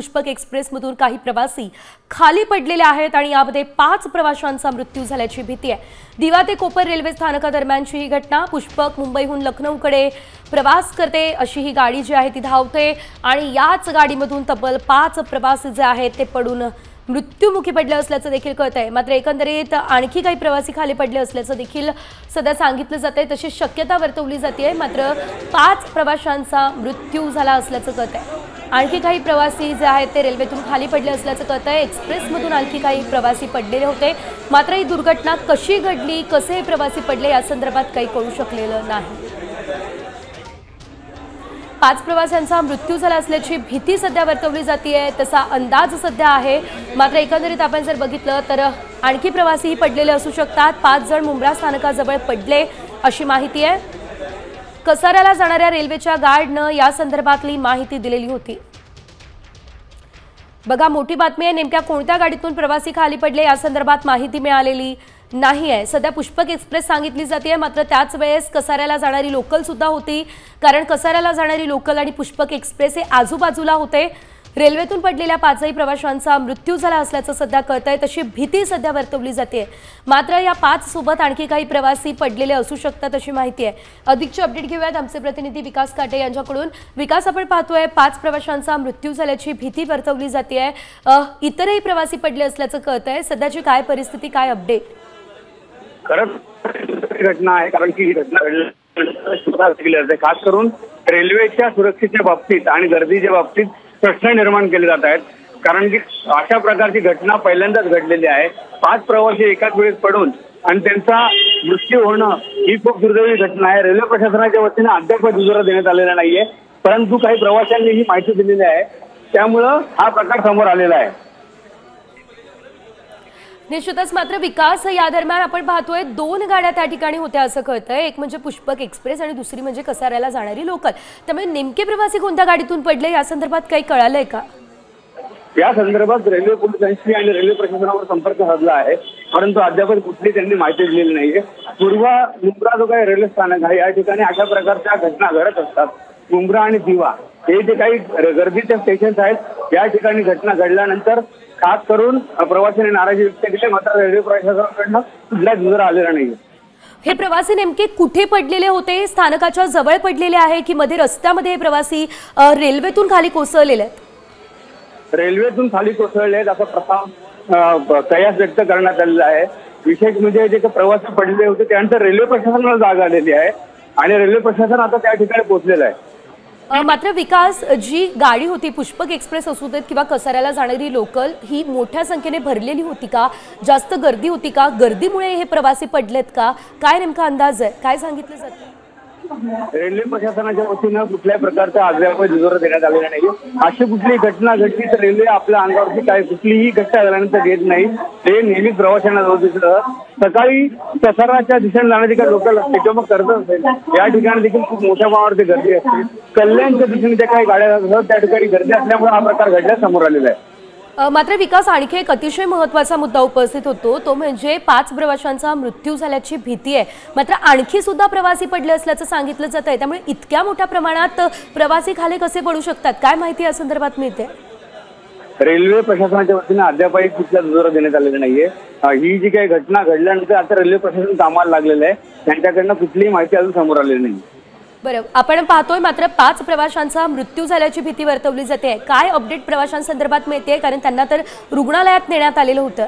पुष्पक एक्सप्रेसमधून काही प्रवासी खाली पडलेले आहेत आणि यामध्ये 5 प्रवाशांचा मृत्यू झाल्याची भीती आहे। दिवा ते कोपर रेल्वे स्थानकादरम्यानची ही घटना। पुष्पक मुंबईहून लखनौकडे प्रवास करते अशी ही गाडी जी आहे ती धावते आणि याच गाडीमधून तब्बल 5 प्रवासी जे आहेत ते पडून मृत्युमुखी पडले असल्याचं देखील कळतंय। मात्र एकंदरीत आणखी काही प्रवासी खाली पडले असल्याचं देखील सध्या सांगितलं जातंय, तशी शक्यता वर्तवली जाते। मात्र 5 प्रवाशांचा मृत्यू झाला असल्याचं कळतंय। आणखी काही प्रवासी जे आहेत ते रेल्वेतून खाली पडले असल्याचं कळतंय। एक्सप्रेसमधून आणखी काही प्रवासी पडलेले होते, मात्र ही दुर्घटना कशी घडली, कसे हे प्रवासी पडले या संदर्भात काही कळू शकलेलं नाही। 5 प्रवाशांचा मृत्यू झाला असल्याची भीती सध्या वर्तवली जाते, तसा अंदाज सध्या आहे। मात्र एकंदरीत आपण जर बघितलं तर आणखी प्रवासीही पडलेले असू शकतात। 5 जण मुंब्रा स्थानकाजवळ पडले अशी माहिती आहे। कसाऱ्याला जाणाऱ्या रेल्वेच्या गार्डनं या संदर्भातली माहिती दिलेली होती। बघा, मोठी बातमी आहे, नेमक्या कोणत्या गाडीतून प्रवासी खाली पडले या संदर्भात माहिती मिळालेली नाही आहे। सध्या पुष्पक एक्सप्रेस सांगितली जाते, मात्र त्याच वेळेस कसाऱ्याला जाणारी लोकल सुद्धा होती, कारण कसाऱ्याला जाणारी लोकल आणि पुष्पक एक्सप्रेस हे आजूबाजूला होते। रेल्वेतून पडलेल्या 5ही प्रवाशांचा मृत्यू झाला असल्याचं सध्या कळतंय, तशी भीती सध्या वर्तवली जाते। मात्र या 5 सोबत आणखी काही प्रवासी पडलेले असू शकतात अशी माहिती आहे। अधिकची अपडेट घेऊयात आमचे प्रतिनिधी विकास काटे यांच्याकडून। विकास, आपण पाहतोय 5 प्रवाशांचा मृत्यू झाल्याची भीती वर्तवली जाते, इतरही प्रवासी पडले असल्याचं कळतंय। सध्याची काय परिस्थिती, काय अपडेट? खरंच घटना आहे, कारण की ही घटना खास करून रेल्वेच्या सुरक्षेच्या बाबतीत आणि गर्दीच्या बाबतीत प्रश्न निर्माण केले जात आहेत। कारण की अशा प्रकारची घटना पहिल्यांदाच घडलेली आहे। 5 प्रवासी एकाच वेळेस पडून आणि त्यांचा मृत्यू होणं ही खूप दुर्दैवी घटना आहे। रेल्वे प्रशासनाच्या वतीने अद्याप दुजोरा देण्यात आलेला नाहीये, परंतु काही प्रवाशांनी ही माहिती दिलेली आहे, त्यामुळं हा प्रकार समोर आलेला आहे। निश्चितच। मात्र विकास, या दरम्यान आपण पाहतोय 2 गाड्या त्या ठिकाणी होत्या असं कळतंय, एक म्हणजे पुष्पक एक्सप्रेस आणि दुसरी म्हणजे कसाऱ्याला जाणारी लोकल। त्यामुळे नेमके प्रवासी कोणत्या गाडीतून पडले या संदर्भात काही कळालंय का? या संदर्भात रेल्वे पोलिसांशी आणि रेल्वे प्रशासनावर संपर्क साधला आहे, परंतु अद्याप कुठली त्यांनी माहिती दिलेली नाहीये। पूर्वा मुंब्रा जो काही रेल्वे स्थानक आहे या ठिकाणी अशा प्रकारच्या घटना घडत असतात। मुंब्रा आणि दिवा हे जे काही गर्दीचे स्टेशन्स आहेत, या ठिकाणी घटना घडल्यानंतर खास करून प्रवाशांनी नाराजी व्यक्त केली, मात्र रेल्वे प्रशासनाकडनं कुठलाच दुजोरा आलेला नाहीये। हे प्रवासी नेमके कुठे पडलेले होते? स्थानकाच्या जवळ पडलेले आहे की मध्ये रस्त्यामध्ये हे प्रवासी रेल्वेतून खाली कोसळलेले आहेत? रेल्वेतून खाली कोसळले आहेत असा कयास व्यक्त करण्यात आलेला आहे। विशेष म्हणजे जे प्रवासी पडलेले होते त्यानंतर रेल्वे प्रशासनाला जाग आलेली आहे आणि रेल्वे प्रशासन आता त्या ठिकाणी पोहोचलेलं आहे। मात्र विकास, जी गाडी होती पुष्पक एक्सप्रेस असू देत किंवा कसाऱ्याला जाणारी लोकल, ही मोठ्या संख्येने भरलेली होती का? जास्त गर्दी होती का? गर्दीमुळे हे प्रवासी पडलेत का? काय नेमका अंदाज आहे? काय सांगितलं जातं? रेल्वे प्रशासनाच्या वतीनं कुठल्याही प्रकारचा अद्याप दुजोरा देण्यात आलेला नाही। अशी कुठली घटना घडली तर रेल्वे आपल्या अंगावरती काय कुठलीही घटना झाल्यानंतर घेत नाही, ते नेहमी प्रवाशांना सकाळी कसाराच्या दिशेने जाण्याची काही लोकल असते किंवा मग करत असेल, या ठिकाणी देखील खूप मोठ्या प्रमाणावरती गर्दी असते। कल्याणच्या दिशेने ज्या काही गाड्या असतात त्या ठिकाणी गर्दी असल्यामुळे हा प्रकार घडल्यास समोर आलेला आहे। मात्र विकास, आणखी एक अतिशय महत्त्वाचा मुद्दा उपस्थित होतो, तो म्हणजे 5 प्रवाशांचा मृत्यू झाल्याची भीती आहे। मात्र आणखी सुद्धा प्रवासी पडले असल्याचं सांगितलं जात आहे, त्यामुळे इतक्या मोठ्या प्रमाणात प्रवासी खाली कसे पडू शकतात, काय माहिती या संदर्भात मिळते? रेल्वे प्रशासनाच्या वतीने अद्यापही कुठला दुजोरा देण्यात आलेला नाहीये। ही जी काही घटना घडल्यानंतर आता रेल्वे प्रशासन कामाला लागलेलं आहे, त्यांच्याकडनं कुठलीही माहिती अजून समोर आलेली नाही। बरं, आपण पाहतोय मात्र 5 प्रवाशांचा मृत्यू झाल्याची भीती वर्तवली जाते। काय अपडेट प्रवाशांसंदर्भात मिळते, कारण त्यांना तर रुग्णालयात नेण्यात आलेलं होतं?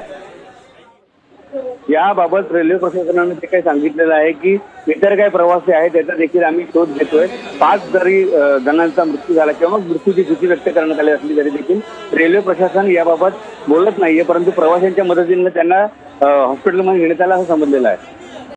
याबाबत रेल्वे प्रशासनाने जे काही सांगितलेलं आहे की इतर काही प्रवासी आहेत त्याचा देखील आम्ही शोध घेतोय। 5 जरी जणांचा मृत्यू झाला किंवा मृत्यूची भीती व्यक्त करण्यात आली असली तरी देखील रेल्वे प्रशासन याबाबत बोलत नाहीये, परंतु प्रवाशांच्या मदतीने त्यांना हॉस्पिटलमध्ये नेण्यात आलं असं समजलेलं आहे।